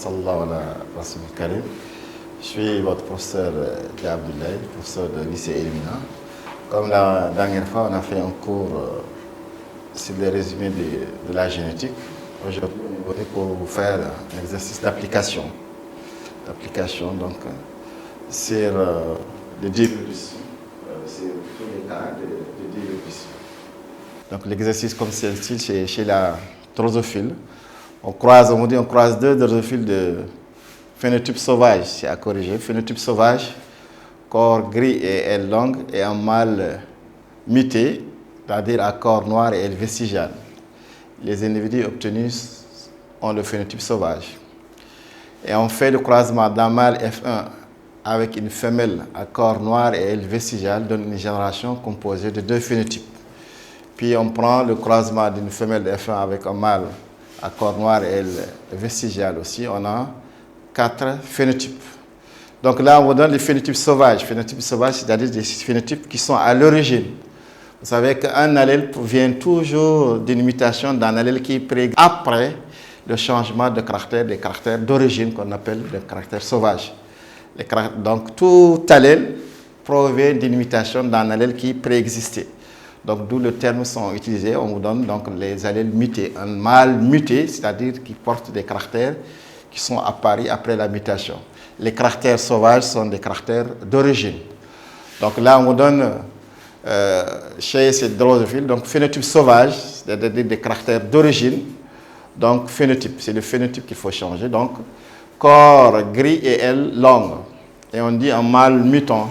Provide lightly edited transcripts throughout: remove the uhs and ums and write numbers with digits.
sallallahu ala rasul karim. Je suis votre professeur Abdoulaye, professeur de lycée Elimina. Comme la dernière fois, on a fait un cours sur le résumé de la génétique. Aujourd'hui, on est pour vous faire un exercice d'application. Donc, sur le débridisme, sur tous les cas de débridisme. Donc, l'exercice comme celle-ci, chez la drosophile, on croise deux drosophiles de phénotype sauvage, c'est à corriger. Phénotype sauvage, corps gris et aile longue, et un mâle muté, c'est-à-dire à corps noir et aile vestigiale. Les individus obtenus ont le phénotype sauvage. Et on fait le croisement d'un mâle F1 avec une femelle à corps noir et aile vestigiale, donne une génération composée de deux phénotypes. Puis on prend le croisement d'une femelle de F1 avec un mâle à corps noir et aile vestigiale aussi. On a 4 phénotypes. Donc là, on vous donne les phénotypes sauvages. Phénotypes sauvages, c'est-à-dire des phénotypes qui sont à l'origine. Vous savez qu'un allèle vient toujours d'une mutation d'un allèle qui est pris après le changement de caractère, des caractères d'origine qu'on appelle les caractères sauvages. Donc tout allèle provient d'une mutation d'un allèle qui préexistait. Donc d'où le terme sont utilisés, on vous donne donc les allèles mutés. Un mâle muté, c'est-à-dire qui porte des caractères qui sont apparus après la mutation. Les caractères sauvages sont des caractères d'origine. Donc là, on vous donne chez ces drosophiles, donc phénotype sauvage, c'est-à-dire des caractères d'origine. Donc phénotype, c'est le phénotype qu'il faut changer. Donc corps gris et aile longue. Et on dit un mâle mutant,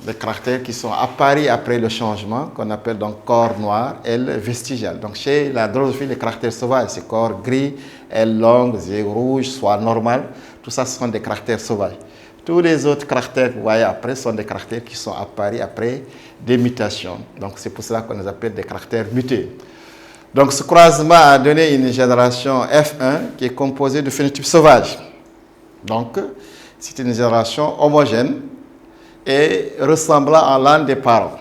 des caractères qui sont apparus après le changement, qu'on appelle donc corps noir, aile vestigiale. Donc chez la drosophile, les caractères sauvages, c'est corps gris, aile longue, yeux rouges, soie normale. Tout ça, ce sont des caractères sauvages. Tous les autres caractères que vous voyez après sont des caractères qui sont apparus après des mutations. Donc c'est pour cela qu'on les appelle des caractères mutés. Donc ce croisement a donné une génération F1 qui est composée de phénotypes sauvages. Donc c'est une génération homogène et ressemblant à l'un des parents.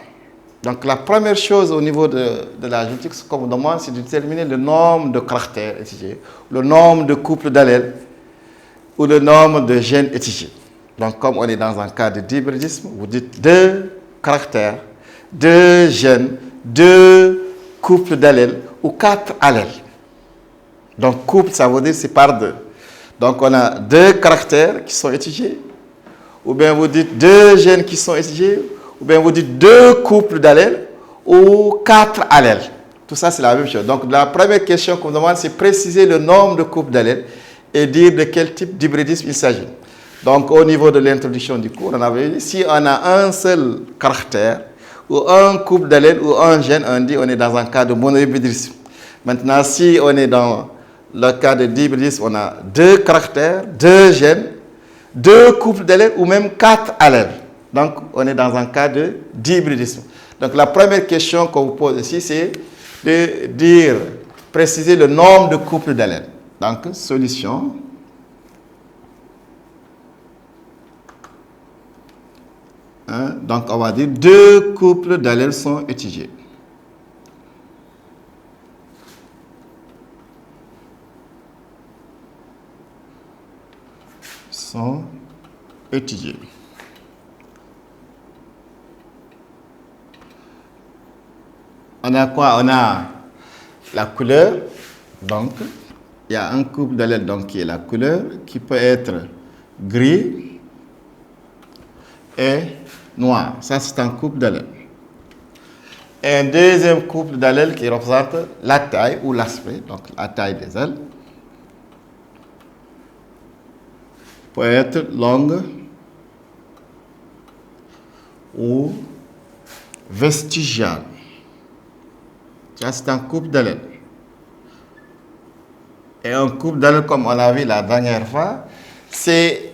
Donc la première chose au niveau de la génétique, ce qu'on vous demande, c'est de déterminer le nombre de caractères étudiés, le nombre de couples d'allèles ou le nombre de gènes étudiés. Donc comme on est dans un cas de dihybridisme, vous dites 2 caractères, 2 gènes, 2 couples d'allèles ou 4 allèles. Donc couple, ça veut dire c'est par 2. Donc on a 2 caractères qui sont étudiés, ou bien vous dites 2 gènes qui sont étudiés, ou bien vous dites 2 couples d'allèles ou 4 allèles. Tout ça, c'est la même chose. Donc, la première question qu'on demande, c'est préciser le nombre de couples d'allèles et dire de quel type d'hybridisme il s'agit. Donc, au niveau de l'introduction du cours, on avait dit, si on a un seul caractère, ou un couple d'allèles, ou un gène, on dit on est dans un cas de monohybridisme. Maintenant, si on est dans le cas de dihybridisme, on a 2 caractères, 2 gènes, 2 couples d'allèles ou même 4 allèles. Donc, on est dans un cas de dihybridisme. Donc, la première question qu'on vous pose ici, c'est de dire, préciser le nombre de couples d'allèles. Donc, solution. Donc, on va dire 2 couples d'allèles sont étudiés. Sont étudiés. On a quoi? On a la couleur. Donc, il y a un couple d'allèles qui est la couleur, qui peut être gris et noir. Ça, c'est un couple d'allèles. Et un deuxième couple d'allèles qui représente la taille ou l'aspect, donc la taille des ailes, peut être longue ou vestigiale. Ça, c'est un couple d'allèles. Et un couple d'allèles, comme on l'a vu la dernière fois, c'est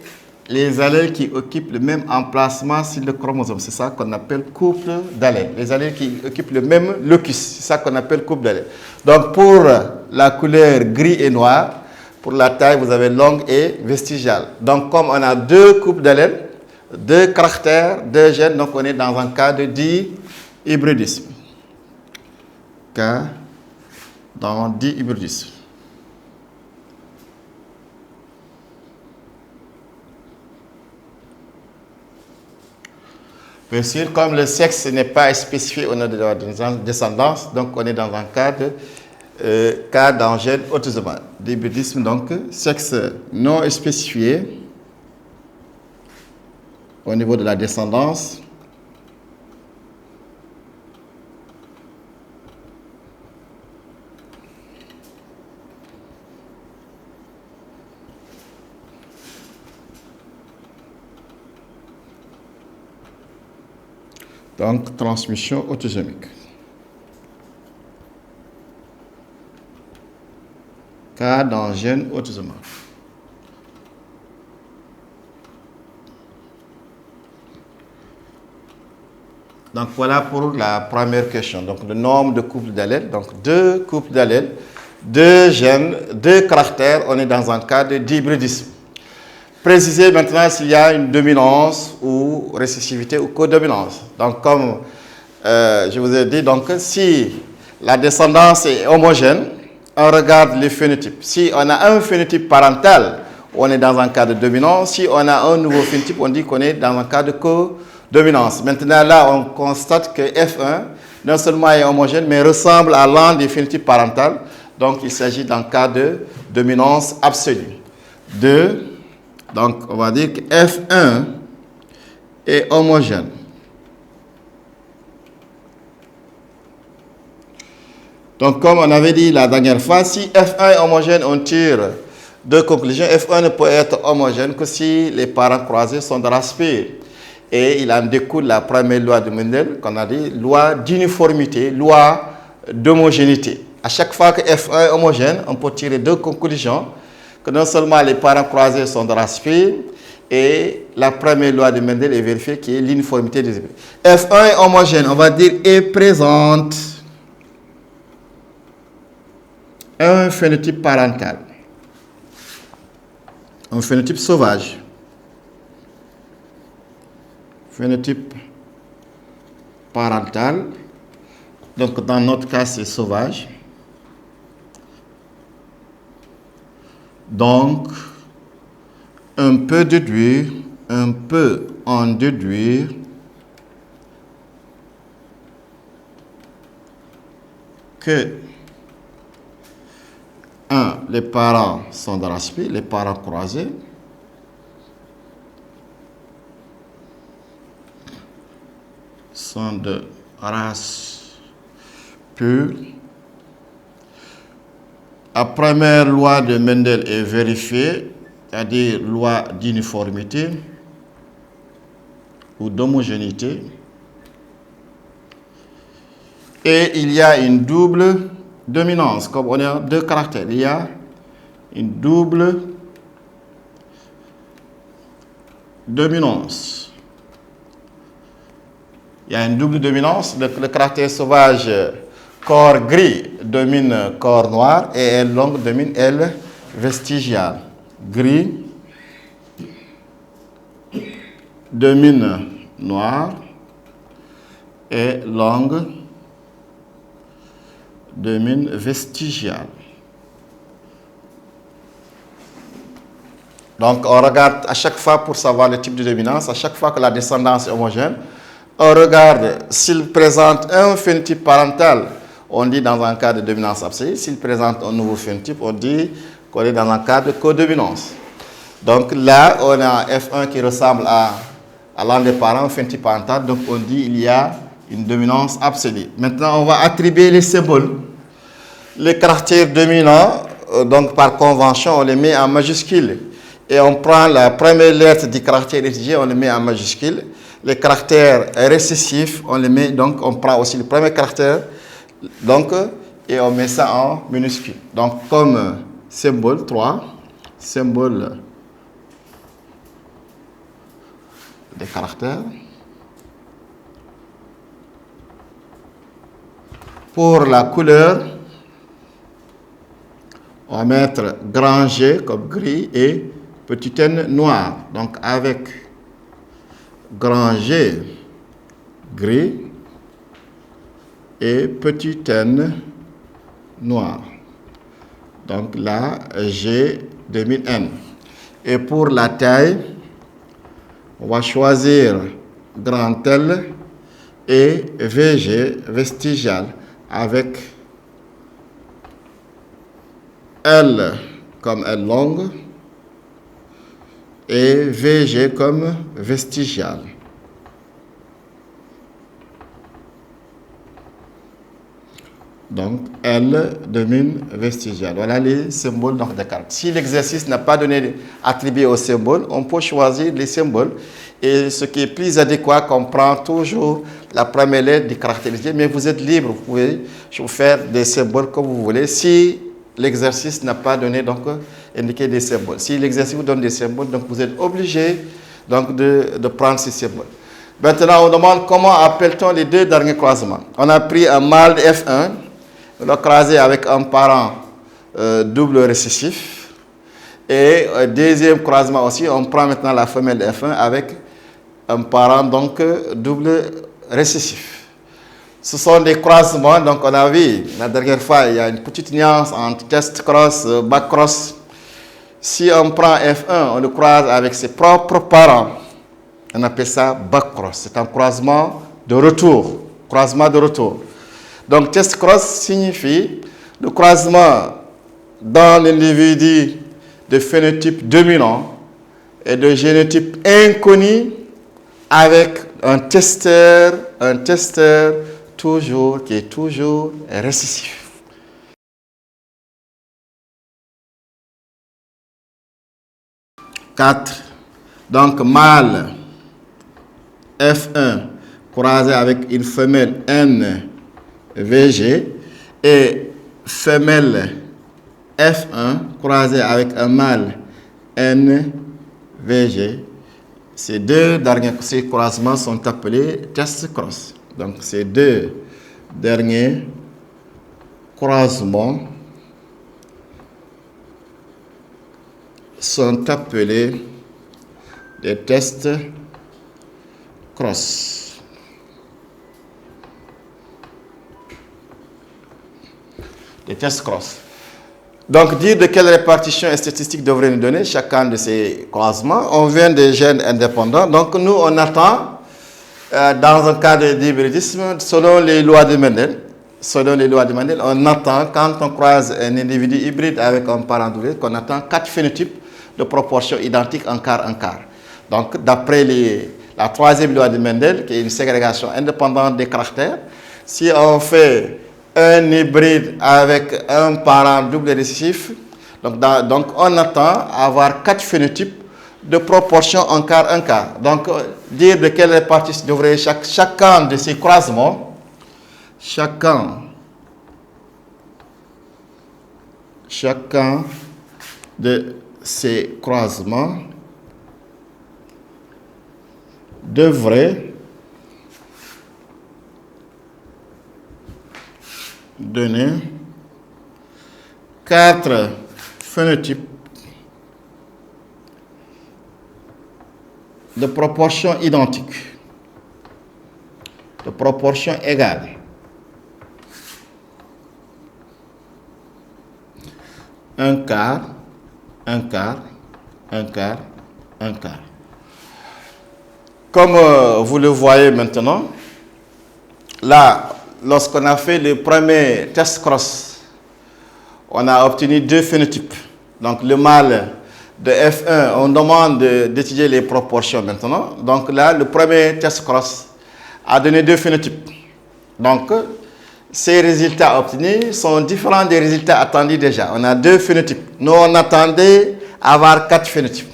les allèles qui occupent le même emplacement sur le chromosome. C'est ça qu'on appelle couple d'allèles. Les allèles qui occupent le même locus. C'est ça qu'on appelle couple d'allèles. Donc, pour la couleur gris et noir, pour la taille, vous avez longue et vestigiale. Donc, comme on a 2 couples d'allèles, 2 caractères, 2 gènes, donc on est dans un cas de dihybridisme. Cas dans dihybridisme. Bien sûr, comme le sexe n'est pas spécifié au nom de la descendance, donc on est dans un cas d'angène autosomal. D'hybridisme, donc, sexe non spécifié au niveau de la descendance. Donc, transmission autosomique. Cas d'angène autosomal. Donc, voilà pour la première question. Donc, le nombre de couples d'allèles. Donc, 2 couples d'allèles, 2 gènes, 2 caractères. On est dans un cas d'hybridisme. Préciser maintenant s'il y a une dominance ou récessivité ou codominance. Donc, comme je vous ai dit, donc, si la descendance est homogène, on regarde les phénotypes. Si on a un phénotype parental, on est dans un cas de dominance. Si on a un nouveau phénotype, on dit qu'on est dans un cas de codominance. Maintenant, là, on constate que F1, non seulement est homogène, mais ressemble à l'un des phénotypes parentaux. Donc, il s'agit d'un cas de dominance absolue. 2. Donc, on va dire que F1 est homogène. Donc, comme on avait dit la dernière fois, si F1 est homogène, on tire 2 conclusions. F1 ne peut être homogène que si les parents croisés sont de race pure. Et il en découle la première loi de Mendel, qu'on a dit, loi d'uniformité, loi d'homogénéité. À chaque fois que F1 est homogène, on peut tirer 2 conclusions. Que non seulement les parents croisés sont de race pure, et la première loi de Mendel est vérifiée qui est l'uniformité des épées. F1 est homogène, on va dire, et présente un phénotype parental, un phénotype sauvage, phénotype parental, donc dans notre cas c'est sauvage. Donc, on peut en déduire que 1. Les parents sont de race pure, les parents croisés. Sont de race pure. La première loi de Mendel est vérifiée, c'est-à-dire loi d'uniformité ou d'homogénéité. Et il y a une double dominance, comme on a 2 caractères. Il y a une double dominance. Il y a une double dominance. Le caractère sauvage corps gris domine corps noir et aile longue domine aile vestigiale. Gris domine noir et longue domine vestigiale. Donc, on regarde à chaque fois pour savoir le type de dominance, à chaque fois que la descendance est homogène, on regarde s'il présente un phénotype parental, on dit dans un cas de dominance absolue. S'il présente un nouveau phénotype, on dit qu'on est dans un cas de codominance. Donc là, on a F1 qui ressemble à l'un des parents, un phénotype parental, donc on dit qu'il y a une dominance absolue. Maintenant, on va attribuer les symboles. Les caractères dominants, donc par convention, on les met en majuscule. Et on prend la première lettre du caractère intéger, on les met en majuscule. Les caractères récessifs, on les met, donc on prend aussi le premier caractère, donc, et on met ça en minuscule. Donc, comme symbole 3, symbole des caractères. Pour la couleur, on va mettre grand G comme gris et petit n noir. Donc avec grand G gris et petit n noir. Donc là, G domine n. Et pour la taille, on va choisir grand L, et VG vestigial avec L comme L longue et VG comme vestigial. Donc, L domine vestigial. Voilà les symboles donc, de carte. Si l'exercice n'a pas donné attribué aux symboles, on peut choisir les symboles. Et ce qui est plus adéquat, qu'on prend toujours la première lettre des caractéristiques, mais vous êtes libre, vous pouvez faire des symboles comme vous voulez. Si l'exercice n'a pas donné, donc, indiqué des symboles. Si l'exercice vous donne des symboles, donc vous êtes obligé donc, de prendre ces symboles. Maintenant, on demande comment appelle-t-on les deux derniers croisements. On a pris un mâle F1. On l'a croisé avec un parent double récessif. Et deuxième croisement aussi, on prend maintenant la femelle F1 avec un parent donc double récessif. Ce sont des croisements, donc on a vu la dernière fois, il y a une petite nuance entre test cross, back cross. Si on prend F1, on le croise avec ses propres parents. On appelle ça back cross. C'est un croisement de retour. Croisement de retour. Donc, test cross signifie le croisement dans l'individu de phénotype dominant et de génotype inconnu avec un testeur toujours, qui est toujours récessif. Quatre. Donc, mâle F1 croisé avec une femelle N VG et femelle F1 croisée avec un mâle NVG. Ces deux derniers croisements sont appelés test cross. Donc ces deux derniers croisements sont appelés des tests cross. Des tests cross. Donc, dire de quelle répartition statistique devrait nous donner chacun de ces croisements. On vient des gènes indépendants. Donc, nous, on attend, dans un cas d'hybridisme, selon les lois de Mendel, on attend, quand on croise un individu hybride avec un parent double, qu'on attend 4 phénotypes de proportion identique en quart. Donc, d'après la troisième loi de Mendel, qui est une ségrégation indépendante des caractères, si on fait un hybride avec un parent double récessif, donc on attend avoir 4 phénotypes de proportion en quart. Donc, dire de quelle répartition devrait chacun de ces croisements, chacun de ces croisements devrait donner 4 phénotypes de proportion identique, de proportion égale. Un quart. Comme vous le voyez maintenant, là, lorsqu'on a fait le premier test cross, on a obtenu 2 phénotypes. Donc le mâle de F1, on demande d'étudier les proportions maintenant. Donc là, le premier test cross a donné 2 phénotypes. Donc, ces résultats obtenus sont différents des résultats attendus déjà. On a 2 phénotypes. Nous, on attendait avoir 4 phénotypes.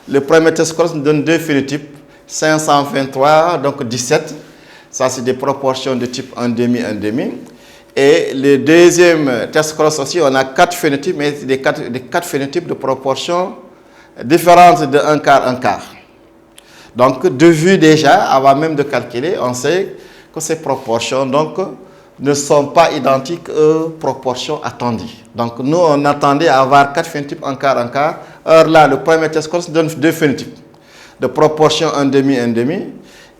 Le premier test cross nous donne 2 phénotypes, 523, donc 17. Ça, c'est des proportions de type 1,5. Et le deuxième test cross aussi, on a 4 phénotypes, mais des 4 phénotypes de proportions différentes de 1 quart. Donc, de vue déjà, avant même de calculer, on sait que ces proportions donc, ne sont pas identiques aux proportions attendues. Donc, nous, on attendait à avoir 4 phénotypes en quart. Or là, le premier test cross donne 2 phénotypes de proportion 1,5.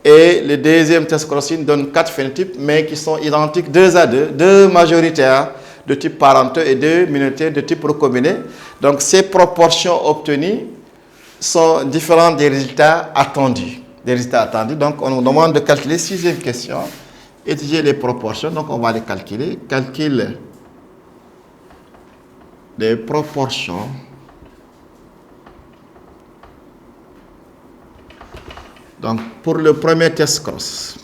Et le deuxième test crossing donne 4 phénotypes, mais qui sont identiques 2 à 2, 2 majoritaires de type parenteux et 2 minoritaires de type recombiné. Donc, ces proportions obtenues sont différentes des résultats attendus. des résultats attendus. Donc, on nous demande de calculer, sixième question, étudier les proportions. Donc, on va les calculer. Calcul des proportions donc pour le premier test cross.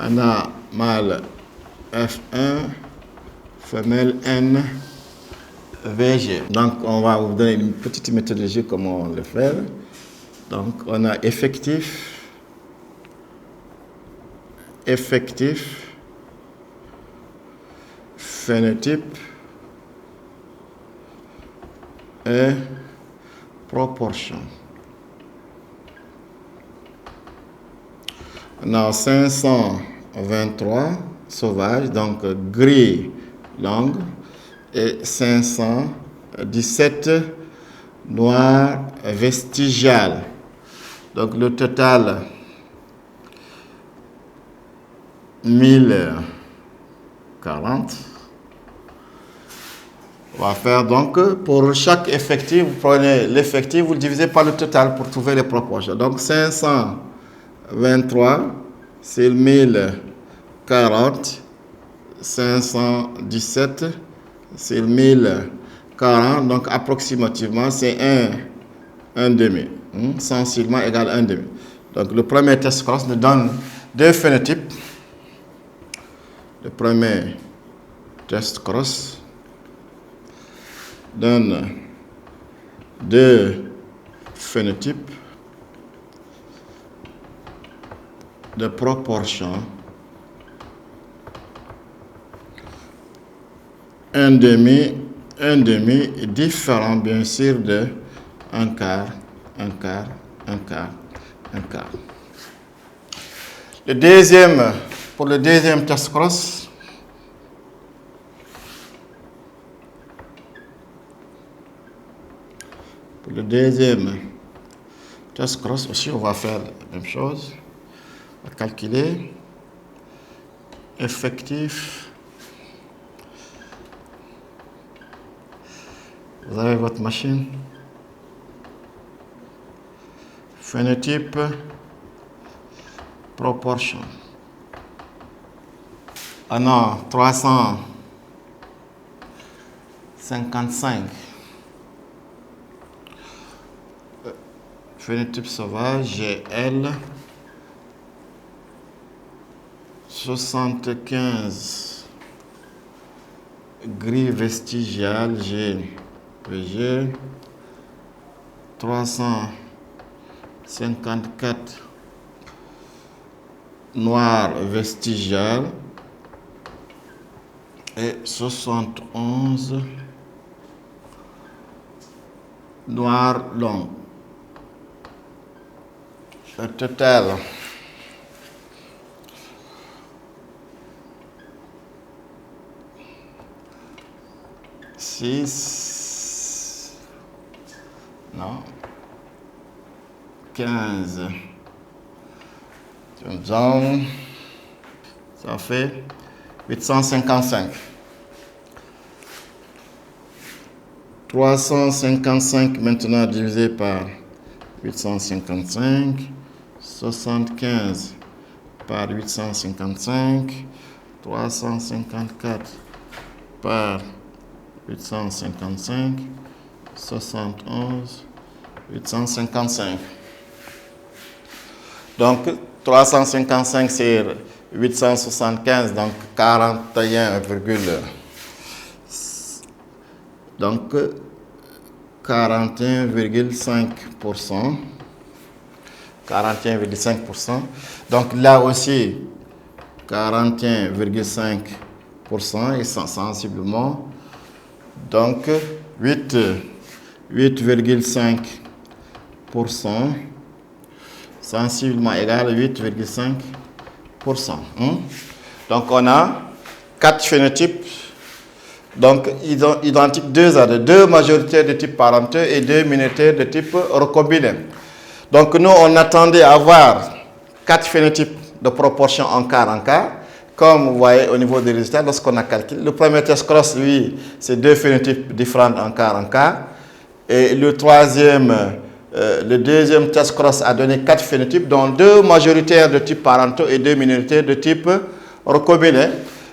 On a mâle F1, femelle N, VG. Donc, on va vous donner une petite méthodologie comment le faire. Donc, on a effectif, phénotype et proportion. On a 523 sauvages, donc gris long, et 517 noirs vestigiales. Donc le total 1040. On va faire donc pour chaque effectif, vous prenez l'effectif, vous le divisez par le total pour trouver les proportions. Donc 523, c'est 1040. 517, c'est 1040. Donc approximativement, c'est un demi. Sensiblement égal à un demi. Donc le premier test cross nous donne deux phénotypes. Le premier test cross donne deux phénotypes de proportion un demi différent bien sûr de un quart. Pour le deuxième test cross, aussi, on va faire la même chose. On va calculer effectif. Vous avez votre machine. Phénotype, proportion. Ah non, 355. Phénotype sauvage, GL. 75. Gris vestigial, VG. 354 noir vestigial et 71 noir long. Le total 6 non 15. Ça fait 855. 355 maintenant divisé par 855. 75 par 855. 354 par 855. 71. 855. Donc, 355 c'est 875, donc 41, donc 41,5%. 41,5%. Donc là aussi, 41,5% et sensiblement. Donc 8,5%. Sensiblement égal à 8,5%. Donc on a 4 phénotypes, donc identiques, deux majoritaires de type parenteux et deux minoritaires de type recombiné. Donc nous on attendait avoir 4 phénotypes de proportion en quart, comme vous voyez au niveau des résultats, lorsqu'on a calculé, le premier test cross, lui, c'est deux phénotypes différents en quart. Et le deuxième test cross a donné 4 phénotypes, dont 2 majoritaires de type parentaux et 2 minoritaires de type recombinés.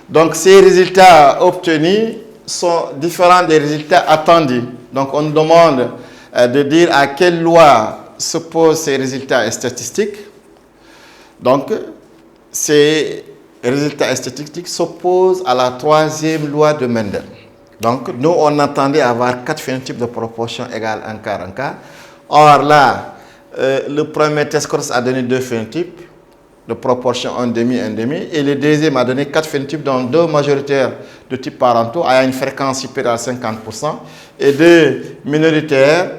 Donc ces résultats obtenus sont différents des résultats attendus. Donc on nous demande de dire à quelle loi s'opposent ces résultats statistiques. Donc ces résultats statistiques s'opposent à la troisième loi de Mendel. Donc nous on attendait avoir 4 phénotypes de proportion égale 1 quart. Or là, le premier test cross a donné 2 phénotypes de proportion 1,5 et le deuxième a donné 4 phénotypes dont 2 majoritaires de type parentaux ayant une fréquence supérieure à 50% et 2 minoritaires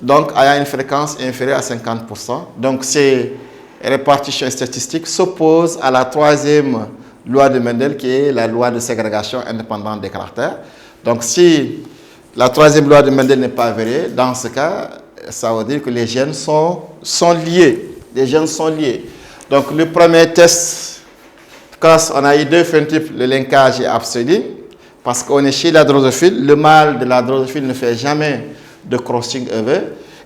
donc ayant une fréquence inférieure à 50%. Donc ces répartitions statistiques s'opposent à la troisième loi de Mendel qui est la loi de ségrégation indépendante des caractères. Donc si la troisième loi de Mendel n'est pas avérée, dans ce cas, ça veut dire que les gènes sont liés. Les gènes sont liés. Donc, le premier test, quand on a eu 2 phénotypes, le linkage est absolu. Parce qu'on est chez la drosophile. Le mâle de la drosophile ne fait jamais de crossing over.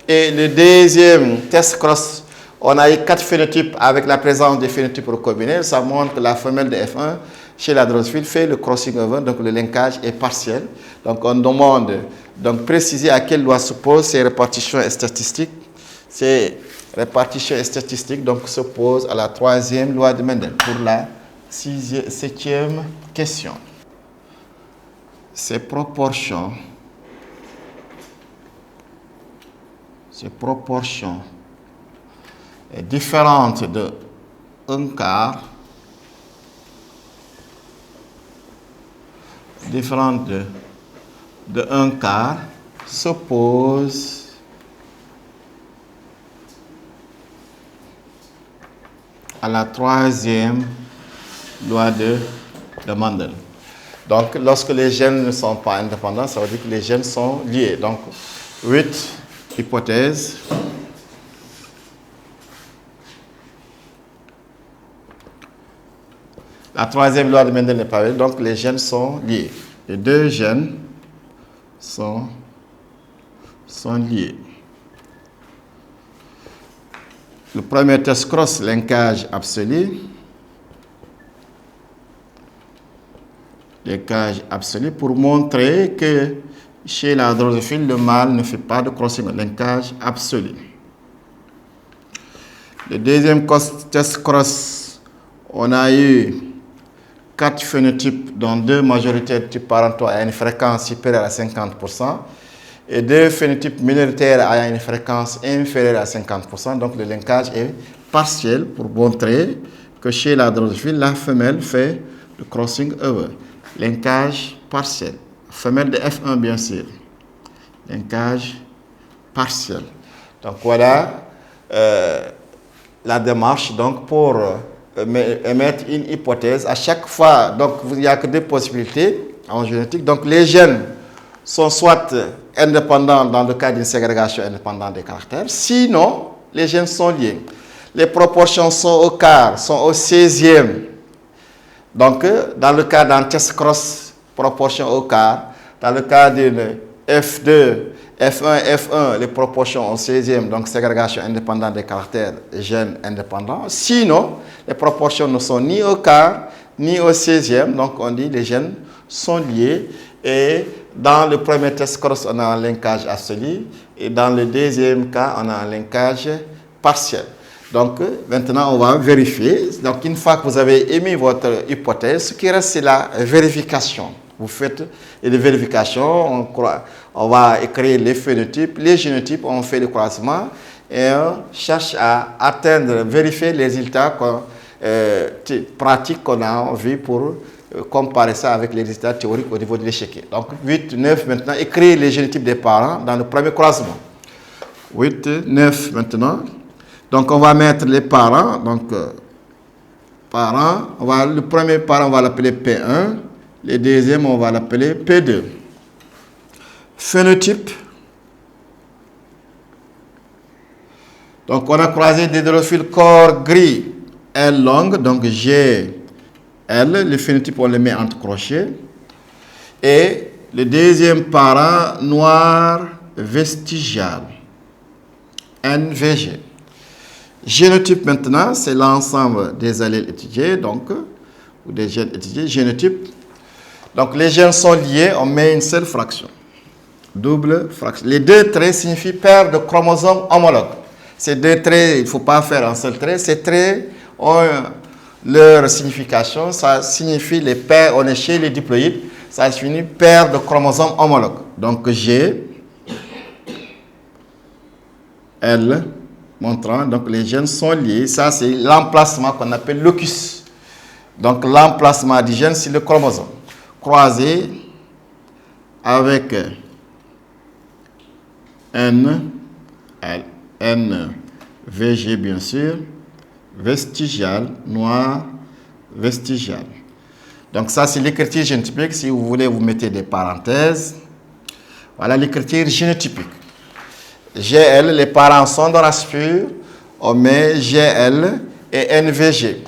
Et le deuxième test cross, on a eu 4 phénotypes avec la présence des phénotypes recombinés. Ça montre que la femelle de F1 chez la drosophile fait le crossing over. Donc, le linkage est partiel. Donc, on demande de préciser à quelle loi s'opposent ces répartitions statistiques. Ces répartitions statistiques s'opposent à la troisième loi de Mendel. Pour la 7e question. Ces proportions différentes de 1 quart, s'opposent à la troisième loi de Mendel. Donc, lorsque les gènes ne sont pas indépendants, ça veut dire que les gènes sont liés. Donc, 8 hypothèses. La troisième loi de Mendel n'est pas vraie, donc les gènes sont liés. Les 2 gènes sont liés. Le premier test cross, linkage absolu. Linkage absolu pour montrer que chez la drosophile, le mâle ne fait pas de crossing, linkage absolu. Le deuxième test cross, on a eu 4 phénotypes dont 2 majoritaires de type parentaux à une fréquence supérieure à 50% et 2 phénotypes minoritaires ayant une fréquence inférieure à 50%. Donc le linkage est partiel pour montrer que chez la drosophile, la femelle fait le crossing over. Linkage partiel. Femelle de F1 bien sûr. Linkage partiel. Donc voilà la démarche pour émettre une hypothèse. À chaque fois, donc il n'y a que 2 possibilités en génétique. Donc les gènes sont soit indépendants dans le cas d'une ségrégation indépendante des caractères, sinon les gènes sont liés. Les proportions sont au quart, sont au 16e. Donc dans le cas d'un test cross, proportion au quart. Dans le cas d'une F2, F1, les proportions au 16e, donc ségrégation indépendante des caractères, gènes indépendants. Sinon, les proportions ne sont ni au quart, ni au 16e, donc on dit les gènes sont liés. Et dans le premier test cross, on a un linkage absolu. Et dans le deuxième cas, on a un linkage partiel. Donc maintenant, on va vérifier. Donc une fois que vous avez émis votre hypothèse, ce qui reste, c'est la vérification. Vous faites des vérifications, on va écrire les phénotypes, les génotypes, on fait le croisement et on cherche à atteindre, vérifier les résultats pratiques qu'on a vus pour comparer ça avec les résultats théoriques au niveau de l'échiquier. Donc 8, 9 maintenant, écrire les génotypes des parents dans le premier croisement. 8, 9 maintenant. Donc on va mettre les parents. Donc parents, le premier parent, on va l'appeler P1. Le deuxième, on va l'appeler P2. Phénotype. Donc, on a croisé des drophiles corps gris, L longue, donc G, L, le phénotype, on le met entre crochets. Et le deuxième parent, noir vestigial, NVG. Génotype maintenant, c'est l'ensemble des allèles étudiés, donc, ou des gènes étudiés. Génotype. Donc, les gènes sont liés, on met une seule fraction. Double fraction. Les deux traits signifient paire de chromosomes homologues. Ces deux traits, il ne faut pas faire un seul trait. Ces traits ont leur signification. Ça signifie les paires, on est chez les diploïdes, ça signifie paire de chromosomes homologues. Donc, G, L, montrant, donc les gènes sont liés. Ça, c'est l'emplacement qu'on appelle locus. Donc, l'emplacement du gène, c'est le chromosome. Croisé avec N, VG bien sûr, vestigial, noir, vestigial. Donc ça c'est l'écriture génotypique. Si vous voulez, vous mettez des parenthèses. Voilà l'écriture génotypique. GL, les parents sont dans la spure, on met GL et NVG.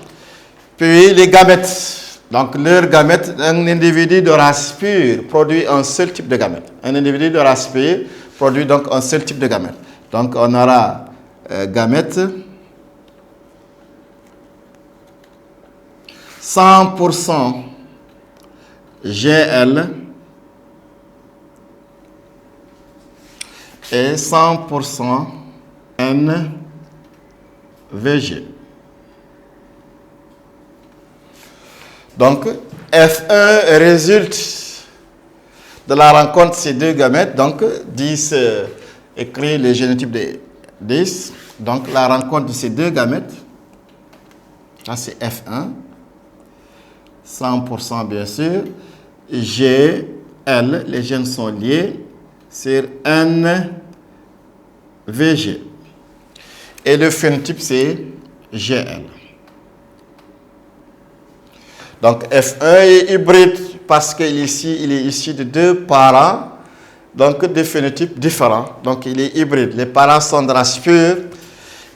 Puis les gamètes. Donc leurs gamètes, un individu de race pure produit un seul type de gamète. Un individu de race pure produit donc un seul type de gamète. Donc on aura gamètes 100% GL et 100% NVG. Donc, F1 résulte de la rencontre de ces deux gamètes. Donc, 10 écrit le génotype de 10. Donc, la rencontre de ces deux gamètes, ça c'est F1, 100% bien sûr. G, L, les gènes sont liés sur NVG. Et le phénotype c'est GL. Donc F1 est hybride parce qu'il est issu de deux parents, donc de phénotypes différents. Donc il est hybride. Les parents sont de race pure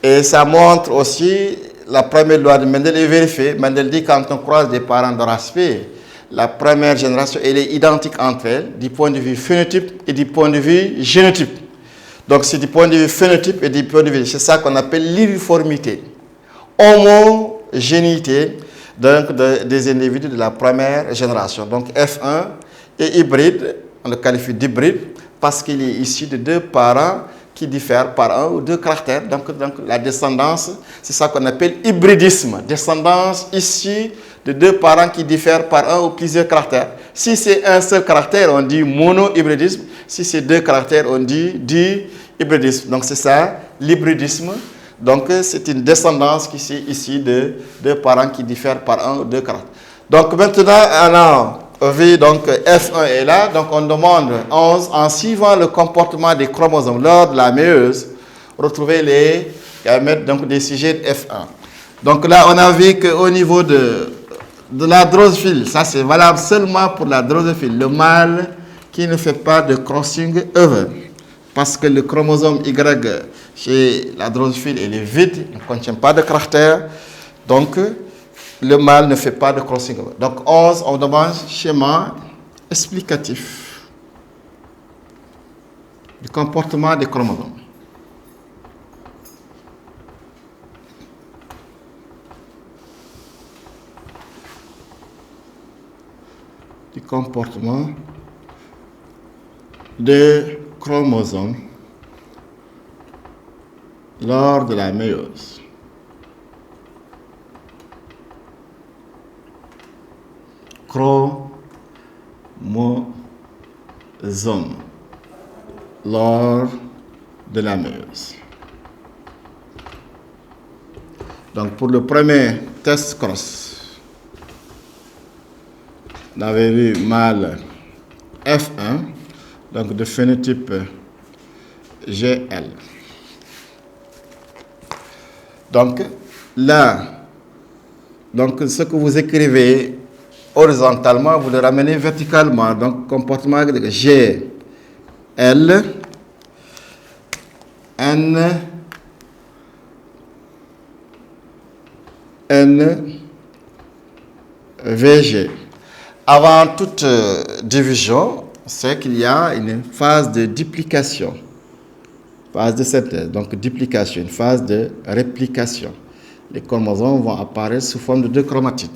et ça montre aussi la première loi de Mendel est vérifiée. Mendel dit quand on croise des parents de race pure, la première génération elle est identique entre elles du point de vue phénotype et du point de vue génotype. Donc c'est du point de vue phénotype et du point de vue, c'est ça qu'on appelle l'uniformité, homogénéité. Donc, des individus de la première génération. Donc, F1 est hybride, on le qualifie d'hybride, parce qu'il est issu de deux parents qui diffèrent par un ou deux caractères. Donc la descendance, c'est ça qu'on appelle hybridisme. Descendance issue de deux parents qui diffèrent par un ou plusieurs caractères. Si c'est un seul caractère, on dit mono-hybridisme. Si c'est deux caractères, on dit di-hybridisme. Donc, c'est ça, l'hybridisme. Donc, c'est une descendance qui est issue de deux parents qui diffèrent par un ou deux caractères. Donc, maintenant, on a vu, donc, F1 est là. Donc, on demande 11, en suivant le comportement des chromosomes lors de la méiose, retrouver les gamètes donc, des sujets de F1. Donc, là, on a vu qu'au niveau de la drosophile, ça, c'est valable seulement pour la drosophile, le mâle qui ne fait pas de crossing over. Parce que le chromosome Y chez la drosophile, il est vide, il ne contient pas de caractère. Donc, le mâle ne fait pas de crossing. Donc, 11, on demande schéma explicatif du comportement des chromosomes. Du comportement des chromosomes lors de la méiose. Chromosome lors de la méiose. Donc pour le premier test cross, on avait vu mâle F1, donc de phénotype GL. Donc là, donc ce que vous écrivez horizontalement, vous le ramenez verticalement. Donc comportement de G, L, N, VG. Avant toute division, c'est qu'il y a une phase de duplication, phase de synthèse, donc duplication, une phase de réplication. Les chromosomes vont apparaître sous forme de deux chromatides.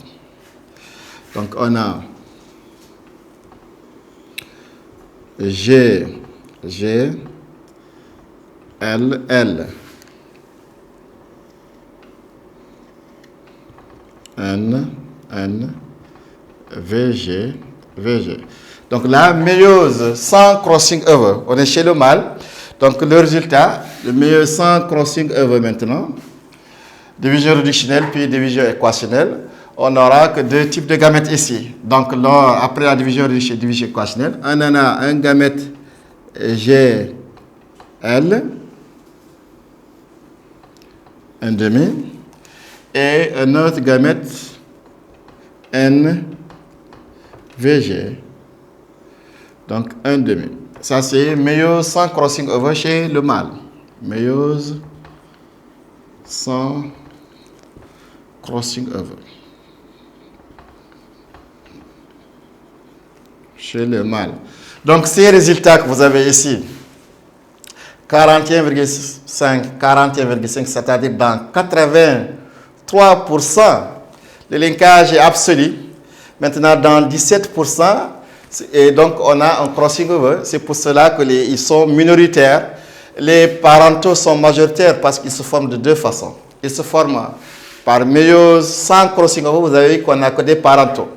Donc on a G, L, N, VG. Donc la méiose sans crossing over, on est chez le mâle. Donc le résultat, le méiose sans crossing over maintenant, division réductionnelle puis division équationnelle, on n'aura que deux types de gamètes ici. Donc après la division réductionnelle, division équationnelle, on en a un gamète GL, un demi, et un autre gamète NVG, donc un demi. Ça c'est méiose sans crossing over chez le mâle. Méiose sans crossing over chez le mâle. Donc ces résultats que vous avez ici, 41,5, 41,5, c'est-à-dire dans 83%, le linkage est absolu. Maintenant, dans 17%, et donc on a un crossing over. C'est pour cela qu'ils sont minoritaires. Les parentaux sont majoritaires parce qu'ils se forment de deux façons. Ils se forment par méiose sans crossing over. Vous avez vu qu'on n'a que des parentaux.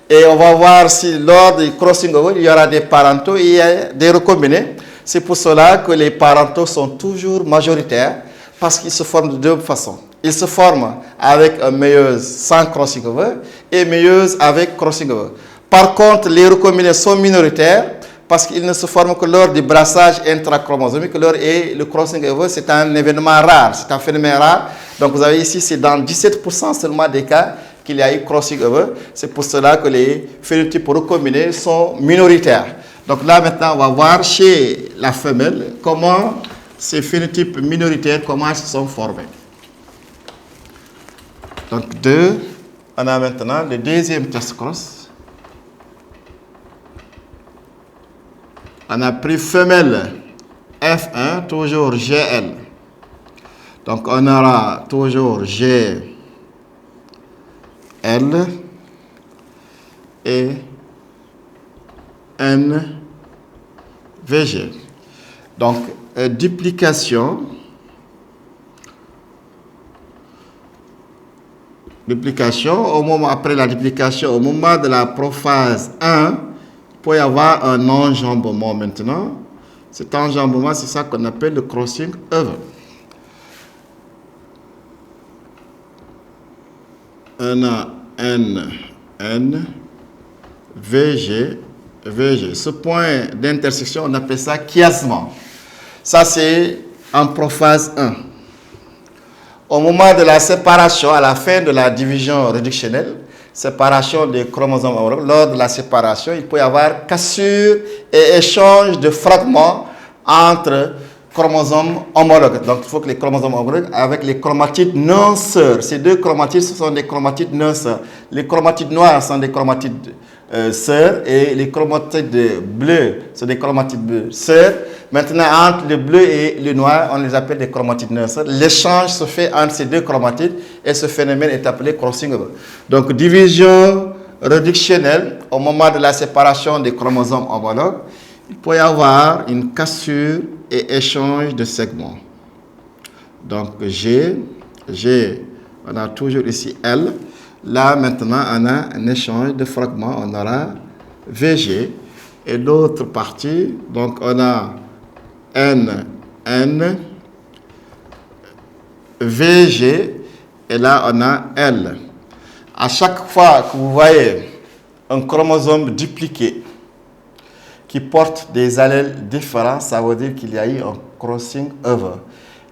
Et on va voir si lors du crossing over, il y aura des parentaux et il y a des recombinés. C'est pour cela que les parentaux sont toujours majoritaires parce qu'ils se forment de deux façons. Ils se forment avec un méiose sans crossing over et méiose avec crossing over. Par contre, les recombinés sont minoritaires parce qu'ils ne se forment que lors du brassage intrachromosomique. Et le crossing over, c'est un événement rare, c'est un phénomène rare. Donc vous avez ici, c'est dans 17% seulement des cas qu'il y a eu crossing over. C'est pour cela que les phénotypes recombinés sont minoritaires. Donc là, maintenant, on va voir chez la femelle comment ces phénotypes minoritaires, comment ils se sont formés. Donc, on a maintenant le deuxième test cross. On a pris femelle F1, toujours GL. Donc, on aura toujours GL et NVG. Donc, duplication, au moment après la duplication, au moment de la prophase 1, il peut y avoir un enjambement maintenant. Cet enjambement, c'est ça qu'on appelle le crossing over. On a VG. Ce point d'intersection, on appelle ça chiasma. Ça, c'est en prophase 1. Au moment de la séparation, à la fin de la division réductionnelle, séparation des chromosomes homologues, lors de la séparation, il peut y avoir cassure et échange de fragments entre chromosomes homologues. Donc, il faut que les chromosomes homologues avec les chromatides non sœurs. Ces deux chromatides, ce sont des chromatides non sœurs. Les chromatides noires sont des chromatides sœurs et les chromatides bleues sont des chromatides sœurs. Maintenant, entre le bleu et le noir, on les appelle des chromatides non sœurs. L'échange se fait entre ces deux chromatides et ce phénomène est appelé crossing over. Donc, division réductionnelle, au moment de la séparation des chromosomes homologues, il peut y avoir une cassure et échange de segments. Donc, G, on a toujours ici L. Là, maintenant, on a un échange de fragments. On aura VG. Et l'autre partie, donc, on a N, VG. Et là, on a L. À chaque fois que vous voyez un chromosome dupliqué qui porte des allèles différents, ça veut dire qu'il y a eu un crossing over.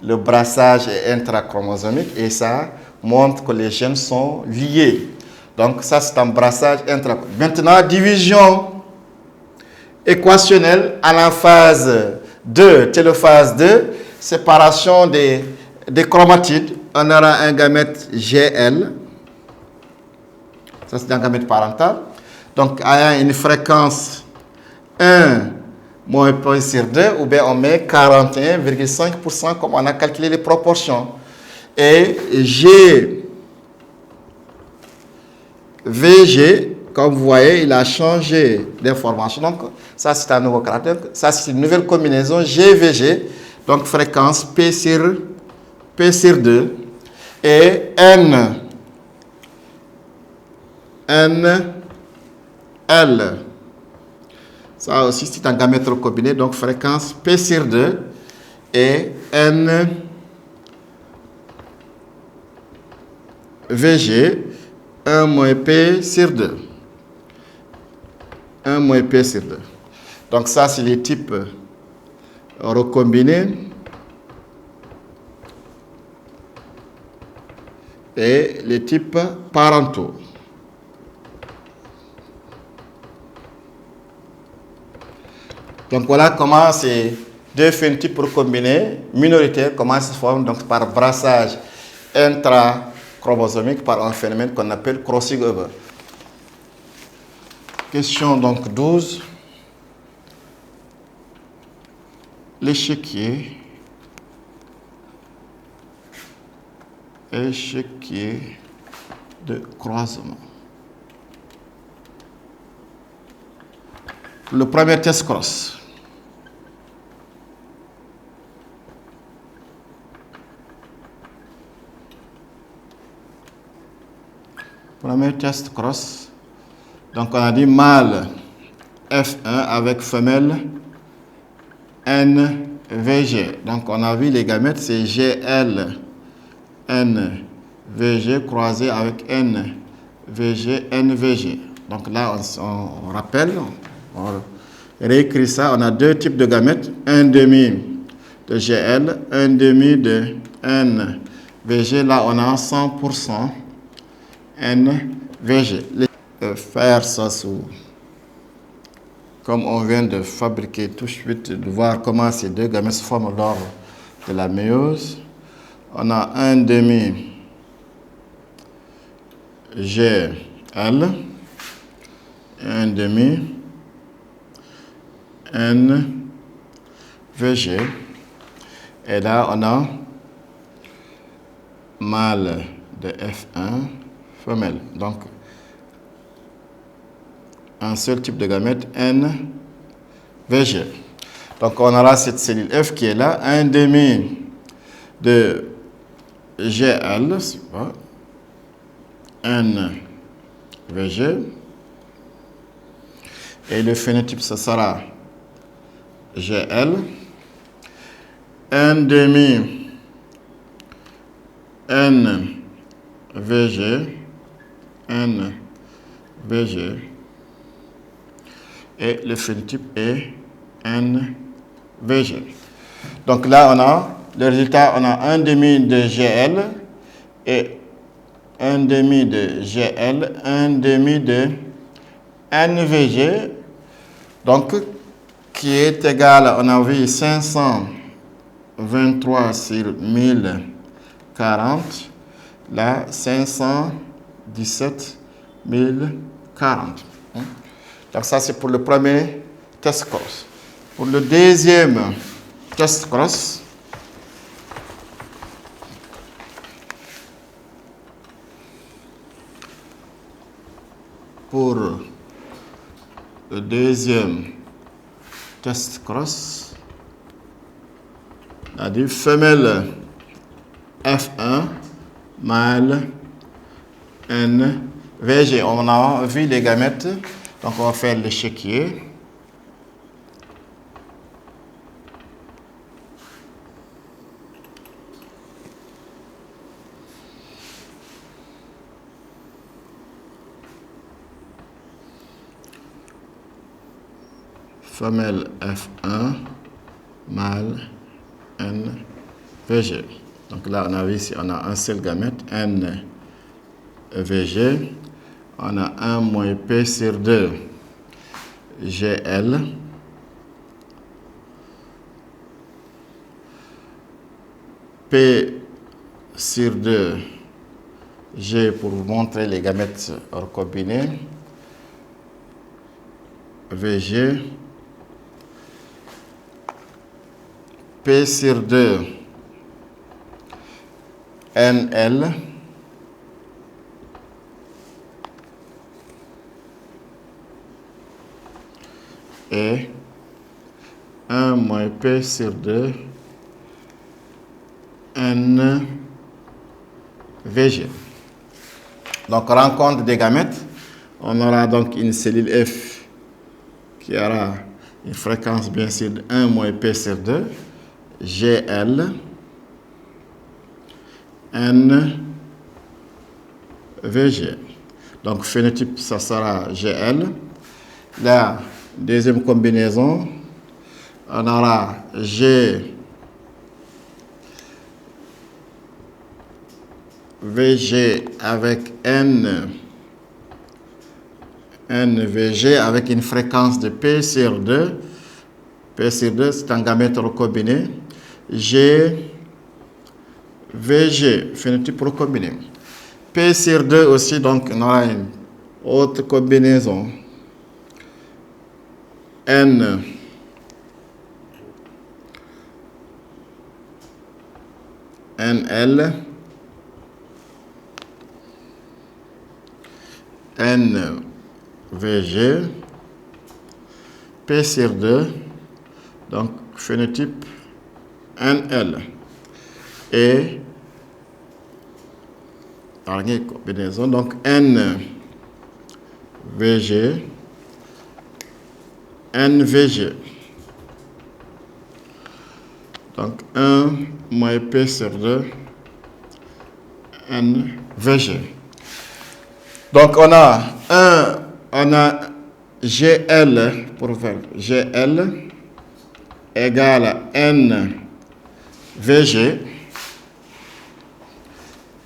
Le brassage est intrachromosomique et ça montre que les gènes sont liés. Donc ça, c'est un brassage intrachromosomique. Maintenant, division équationnelle à la phase 2, télophase 2, séparation des chromatides. On aura un gamète GL. Ça, c'est un gamète parental. Donc, ayant une fréquence 1 moins P sur 2, ou bien on met 41,5% comme on a calculé les proportions. Et VG, comme vous voyez, il a changé d'information. Donc, ça, c'est un nouveau caractère. Ça, c'est une nouvelle combinaison GVG. Donc, fréquence P sur 2. Et N, L. Ça aussi, c'est un gamètre combiné. Donc, fréquence P sur 2. Et N, VG, 1 moins P sur 2. 1 moins P sur 2. Donc ça, c'est les types recombinés. Et les types parentaux. Donc voilà comment ces deux phénotypes recombinés minoritaires comment se forment donc par brassage intrachromosomique par un phénomène qu'on appelle crossing over. Question donc 12. L'échiquier de croisement. Le premier test cross. Premier test cross. Donc on a dit mâle F1 avec femelle NVG. Donc on a vu les gamètes, c'est GL NVG croisé avec NVG NVG. Donc là on rappelle, on réécrit ça. On a deux types de gamètes, un demi de GL, un demi de NVG. Là on a 100% NVG. Faire ça comme on vient de fabriquer tout de suite, de voir comment ces deux gamètes se forment lors de la méiose. On a un demi GL, un demi NVG. Et là, on a mâle de F1, femelle. Donc, un seul type de gamète, NVG. Donc, on aura cette cellule F qui est là, un demi de GL, NVG. Et le phénotype, ce sera GL. Un demi NVG. Et le phénotype est NVG. Donc là, on a le résultat, on a un demi de GL et un demi de GL, un demi de NVG, donc qui est égal, on a vu 523 sur 1040, là 517 1040. Donc ça, c'est pour le premier test cross. Pour le deuxième test cross, on a dit femelle F1, mâle NVG. On a vu les gamètes. Donc, on va faire l'échiquier. Femelle F1, mâle NVG. Donc là, on a vu ici, on a un seul gamète, NVG. On a 1 moins P sur 2 GL. P sur 2 G pour vous montrer les gamètes recombinés. VG. P sur 2. NL. Et 1 moins P sur 2 N VG. Donc, rencontre des gamètes. On aura donc une cellule F qui aura une fréquence bien sûr de 1 moins P sur 2 GL N VG. Donc, phénotype, ça sera GL. La deuxième combinaison, on aura G VG avec NVG avec une fréquence de P sur 2. P sur 2, c'est un gamète recombiné. G VG, phénotype recombiné. P sur 2 aussi, donc on aura une autre combinaison. NL NVG P sur 2, donc phénotype NL et dernière combinaison, donc NVG NVG. Donc 1 moins P sur 2 NVG. Donc on a GL pour faire GL égale à NVG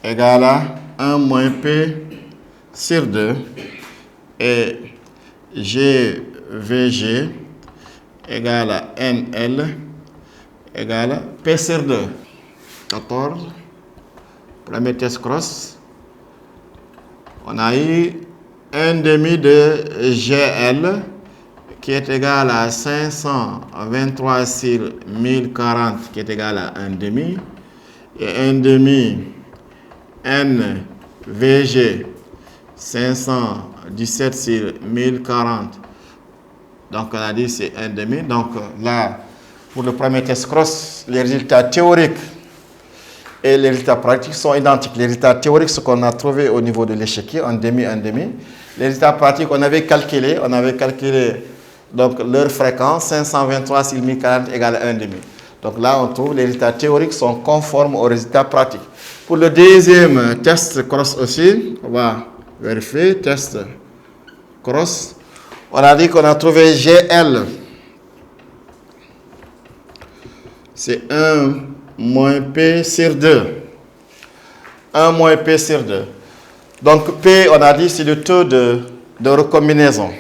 égale à 1 moins P sur 2 et GVG égale à NL égale à P sur 2. 14. Premier test cross. On a eu 1 demi de GL qui est égal à 523 sur 1040 qui est égal à 1 demi et 1 demi NVG 517 sur 1040. Donc on a dit c'est 1 demi. Donc là, pour le premier test cross, les résultats théoriques et les résultats pratiques sont identiques. Les résultats théoriques, ce qu'on a trouvé au niveau de l'échiquier, 1 demi, 1 demi. Les résultats pratiques, on avait calculé donc leur fréquence, 523 sur 1040 égale à 1 demi. Donc là, on trouve les résultats théoriques sont conformes aux résultats pratiques. Pour le deuxième test cross aussi, on va vérifier, test cross. On a dit qu'on a trouvé GL. C'est 1 moins P sur 2. 1 moins P sur 2. Donc P, on a dit, c'est le taux de recombinaison.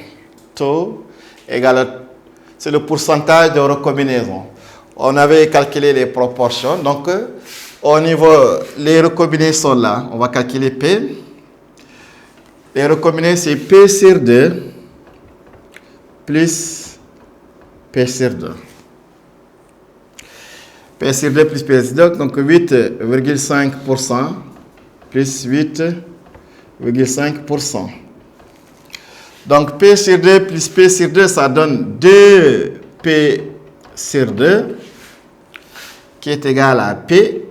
Taux égale, c'est le pourcentage de recombinaison. On avait calculé les proportions. Donc, au niveau, les recombinés sont là. On va calculer P. Les recombinés, c'est P sur 2 plus P sur 2. P sur 2 plus P sur 2, donc 8,5% plus 8,5%. Donc P sur 2 plus P sur 2, ça donne 2P sur 2 qui est égal à P.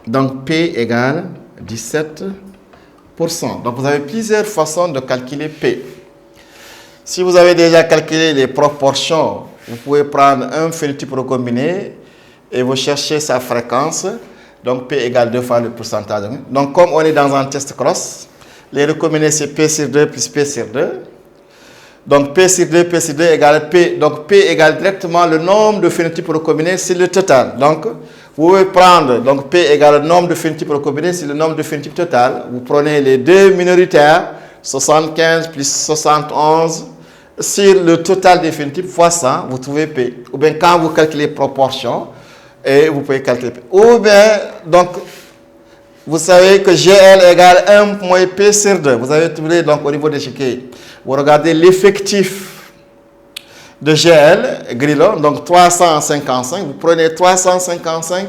Donc P égale 17%. Donc vous avez plusieurs façons de calculer P. Si vous avez déjà calculé les proportions, vous pouvez prendre un phénotype recombiné et vous cherchez sa fréquence. Donc P égale 2 fois le pourcentage. Donc comme on est dans un test cross, les recombinés c'est P sur 2 plus P sur 2. Donc P sur 2 égale P. Donc P égale directement le nombre de phénotypes recombinés, c'est le total. Donc vous pouvez prendre, donc P égale le nombre de phénotypes recombinés, c'est le nombre de phénotypes total. Vous prenez les deux minoritaires, 75 plus 71, sur le total des phénotypes fois 100, vous trouvez P. Ou bien quand vous calculez proportion, et vous pouvez calculer P. Ou bien, donc, vous savez que GL égale 1 moins P sur 2. Vous avez trouvé donc au niveau de l'échiquier. Vous regardez l'effectif de GL, Grillon, donc 355. Vous prenez 355,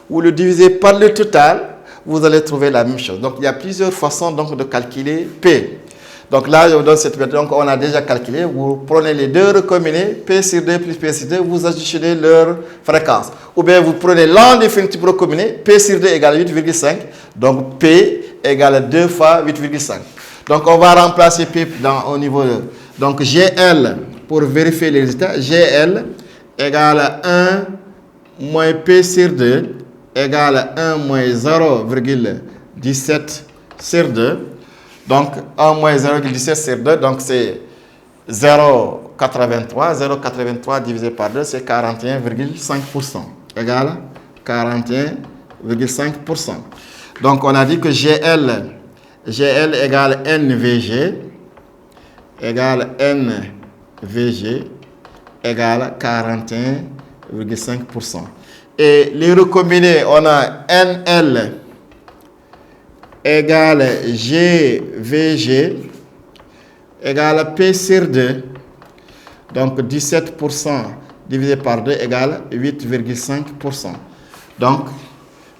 vous le divisez par le total, vous allez trouver la même chose. Donc il y a plusieurs façons donc, de calculer P. Donc là, je vous donne cette méthode. Donc on a déjà calculé. Vous prenez les deux recombinés, P sur 2 plus P sur 2, vous additionnez leur fréquence. Ou bien vous prenez l'an définitif recombiné, P sur 2 égale 8,5. Donc P égale 2 fois 8,5. Donc on va remplacer P au niveau de... Donc GL, pour vérifier les résultats, GL égale 1 moins P sur 2 égale 1 moins 0,17 sur 2. Donc, 1 moins 0,17 sur 2, donc c'est 0,83. 0,83 divisé par 2, c'est 41,5%. Égale 41,5%. Donc, on a dit que GL égale NVG égale NVG égale 41,5%. Et les recombinés, on a NL égale GVG égale P sur 2. Donc 17% divisé par 2 égale 8,5%. Donc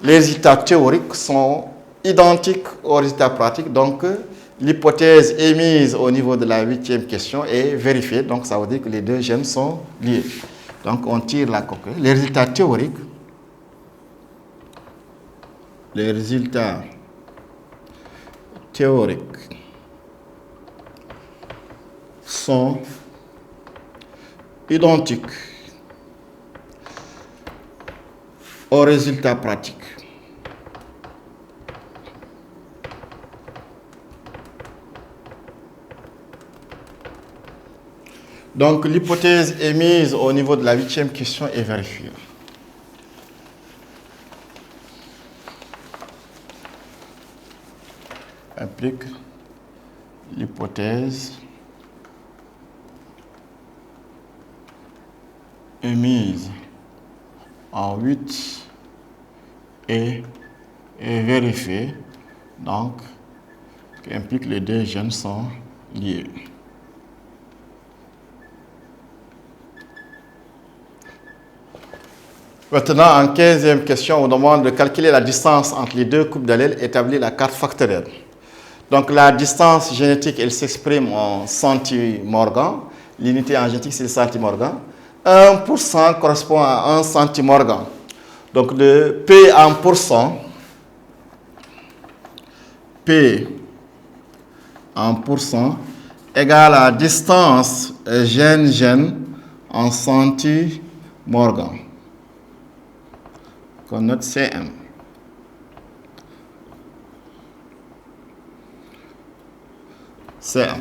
les résultats théoriques sont identiques aux résultats pratiques. Donc l'hypothèse émise au niveau de la 8e question est vérifiée. Donc ça veut dire que les deux gènes sont liés. Donc on tire la conclusion. Les résultats théoriques sont identiques aux résultats pratiques. Donc l'hypothèse émise au niveau de la 8e question est vérifiée. Implique l'hypothèse émise en 8 et vérifiée, donc qui implique que les deux gènes sont liés. Maintenant, en 15e question, on demande de calculer la distance entre les deux couples d'allèles et établir la carte factorielle. Donc, la distance génétique, elle s'exprime en centimorgan. L'unité en génétique, c'est le centimorgan. 1% correspond à 1 centimorgan. Donc, le P en pourcent, P en pourcent égale à la distance gène-gène en centimorgan. Qu'on note CM. CM.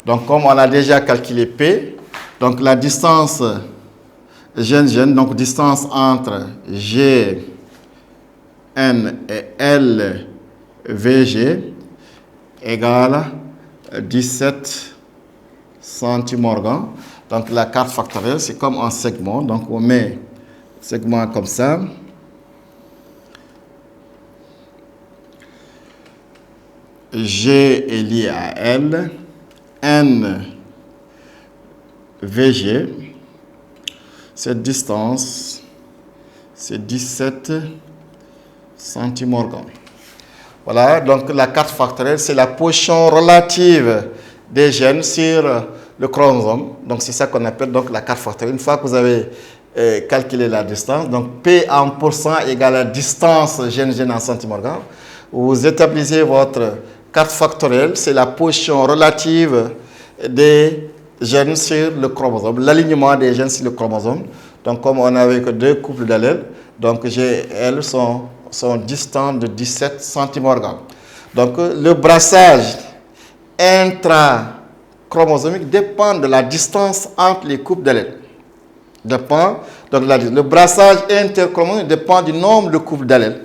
Donc, comme on a déjà calculé P, donc la distance gène-gène, donc distance entre G, N et L, VG, égale 17 centimorgan. Donc, la carte factorielle, c'est comme un segment. Donc, on met segment comme ça. G est lié à L, N, VG. Cette distance, c'est 17 centimorgan. Voilà, donc la carte factorielle, c'est la position relative des gènes sur le chromosome. Donc c'est ça qu'on appelle donc la carte factorielle. Une fois que vous avez calculé la distance, donc P en pourcent égale la distance gène-gène en centimorgan, vous établissez votre carte factorielle, c'est la position relative des gènes sur le chromosome, l'alignement des gènes sur le chromosome. Donc, comme on n'avait que deux couples d'allèles, donc G et L sont distants de 17 centimorgan. Donc, le brassage intrachromosomique dépend de la distance entre les couples d'allèles. Le brassage interchromosomique dépend du nombre de couples d'allèles.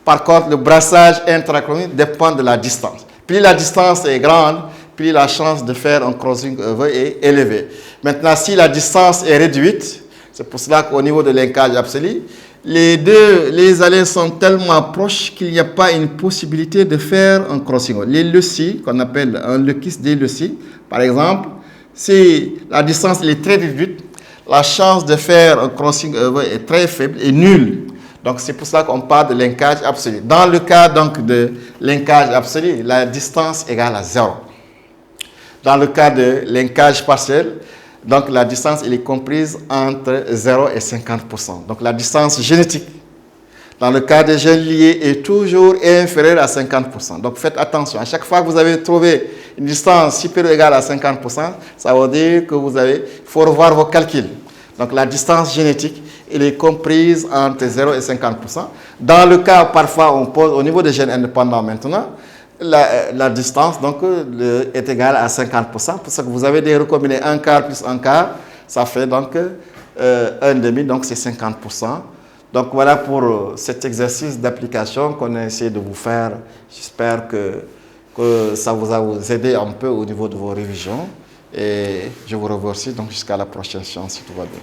Par contre, le brassage intrachromosomique dépend de la distance. Plus la distance est grande, plus la chance de faire un crossing est élevée. Maintenant, si la distance est réduite, c'est pour cela qu'au niveau de linkage absolu, les allées sont tellement proches qu'il n'y a pas une possibilité de faire un crossing. Les leucies, qu'on appelle un leucis des leucies, par exemple, si la distance est très réduite, la chance de faire un crossing est très faible et nulle. Donc c'est pour ça qu'on parle de linkage absolu. Dans le cas donc de linkage absolu, la distance égale à 0. Dans le cas de linkage partiel, donc la distance elle est comprise entre 0 et 50%. Donc la distance génétique, dans le cas des gènes liés, est toujours inférieure à 50%. Donc faites attention, à chaque fois que vous avez trouvé une distance supérieure ou égale à 50%, ça veut dire que il faut revoir vos calculs. Donc la distance génétique, elle est comprise entre 0 et 50%. Dans le cas, parfois, on pose au niveau des gènes indépendants maintenant, la distance donc, est égale à 50%. Pour ça que vous avez des recombinés 1 quart plus 1 quart, ça fait donc 1 demi, donc c'est 50%. Donc voilà pour cet exercice d'application qu'on a essayé de vous faire. J'espère que ça vous a aidé un peu au niveau de vos révisions. Et je vous remercie donc jusqu'à la prochaine séance si tout va bien.